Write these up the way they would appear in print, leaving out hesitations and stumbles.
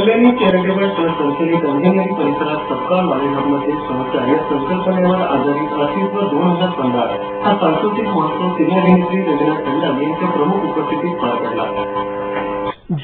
Kalyani charitable trust संचलित engineering परिसरात सबका नॉलेज हबमध्ये संस्था या संकल्पनेवर आधारित अस्तित्व 2015 हा सांस्कृतिक महोत्सव सिनियर अभिनेत्री रवीना टंडन यांच्या प्रमुख उपस्थितीत पार पडला।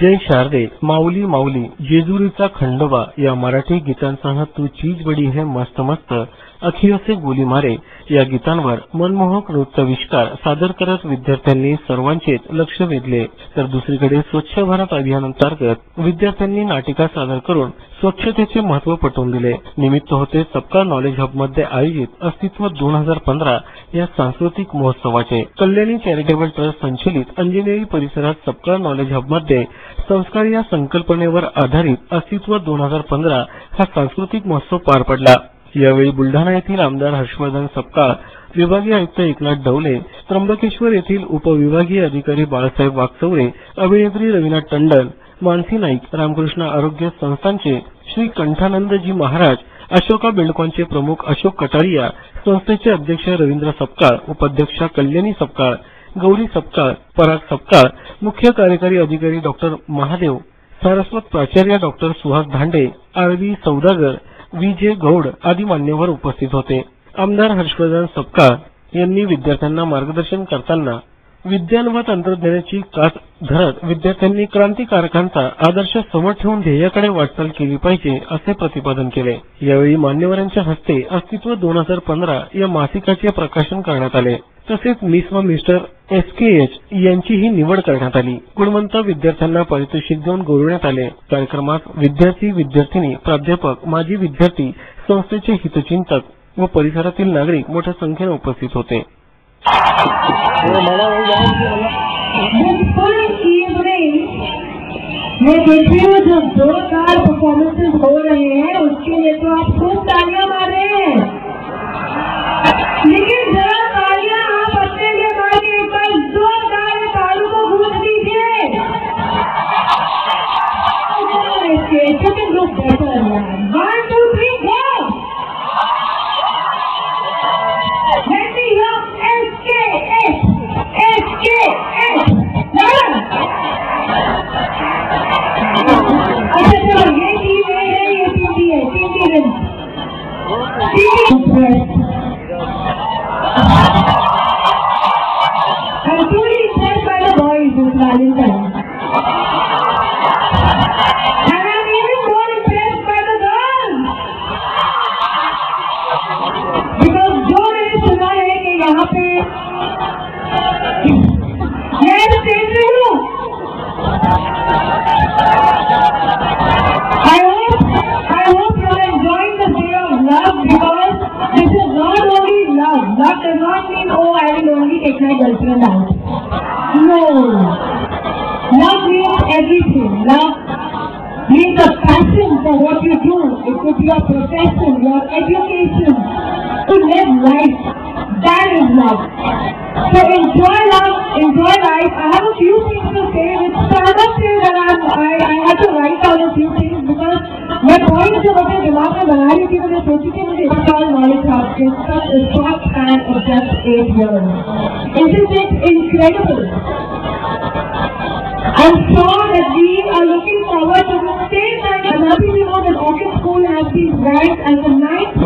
जय शारदे, माऊली माऊली, जेजुरीचा खंडोबा या मराठी गीतांसह तू चीज बडी है मस्त मस्त, अखियों गोली मारे या गीतांवर मनमोहक नृत्यविष्कार सादर करत विद्यार्थ्यांनी सर्वांचेच लक्ष वेधले। तर दुसरीकडे स्वच्छ भारत अभियानांतर्गत विद्यार्थ्यांनी नाटिका सादर करून स्वच्छतेचे महत्त्व पटवून दिले। निमित्त होते सबका नॉलेज हब मध्ये आयोजित अस्तित्व 2015 या सांस्कृतिक महोत्सवाचे। कल्याणी चॅरिटेबल ट्रस्ट संचलित इंजिनिअरिंग परिसरात सबका नॉलेज हब मध्ये संस्कार या संकल्पनेवर आधारित अस्तित्व 2015 हा सांस्कृतिक महोत्सव पार पडला। यावेळी बुलढाणा येथील आमदार हर्षवर्धन सपकाळ, विभागीय आयुक्त एकनाथ डवले, त्र्यंबकेश्वर येथील उपविभागीय अधिकारी बाळासाहेब वागचौरे, अभिनेत्री रवीना टंडन, मानसी नाईक, रामकृष्ण आरोग्य संस्थांचे श्री कंठानंदजी महाराज, अशोका बिल्डकॉनचे प्रमुख अशोक कटारिया, संस्थेचे अध्यक्ष रवींद्र सपकाळ, उपाध्यक्षा कल्याणी सपकाळ, गौरी सपकाळ, पराग सपकाळ, मुख्य कार्यकारी अधिकारी डॉक्टर महादेव, सारस्वत प्राचार्य डॉक्टर सुहास धांडे, आरवी सौदागर, विजय गौड आदी मान्यवर उपस्थित होते। आमदार हर्षवर्धन सपकाळ यांनी विद्यार्थ्यांना मार्गदर्शन करताना विज्ञान व तंत्रज्ञानाची कास धरत विद्यार्थ्यांनी क्रांतिकारकांचा आदर्श समोर ठेवून ध्येयाकडे वाटचाल केली पाहिजे असे प्रतिपादन केले। यावेळी मान्यवरांच्या हस्ते अस्तित्व 2015 या मासिकाचे प्रकाशन करण्यात आले। तसेच मिस व मिस्टर SKH यांचीही निवड करण्यात आली। गुणवंत विद्यार्थ्यांना पारितोषिक देऊन गौरवण्यात आले। कार्यक्रमात विद्यार्थी, विद्यार्थिनी, प्राध्यापक, माजी विद्यार्थी, संस्थेचे हितचिंतक व परिसरातील नागरिक मोठ्या संख्येने उपस्थित होते। मैं देख रही हूँ जो 2-4 परफॉर्मेंसेस हो रहे हैं उसके लिए तो आप खूब तालियां मार रहे हैं, लेकिन जरा तालियां आप अपने लिए मारिए, एक बार जोरदार तालियों को गूंज दीजिए। लोग बेहतर है 1 2 3 गो। Let me hear SKH SKH। अच्छा चलो, ये टीम A है, ये टीम B है, टीम B है। I'm truly impressed by the boys this Valentine, and I'm even more impressed by the girls, because जो मैंने सुना है कि यहाँ पे मैं तो देख रही हूँ। I hope you are enjoying the day of love, because this is not only love. Love does not mean, oh, I will only take my girlfriend out. No. Love means everything. Love means a passion for what you do. It could be your profession, your education, to live life. That is love. So enjoy love, enjoy life. I have a few things to say, which I must say that I had to write down a few things, because मैं point जब अपने दिमाग में बना रही थी तो मैं सोची थी मुझे इसका नॉलेज था। Such a short span of just 8 years. Isn't it incredible? I'm sure that we are looking forward to the same time. I'm happy to know that Orchid School has been ranked as the 9th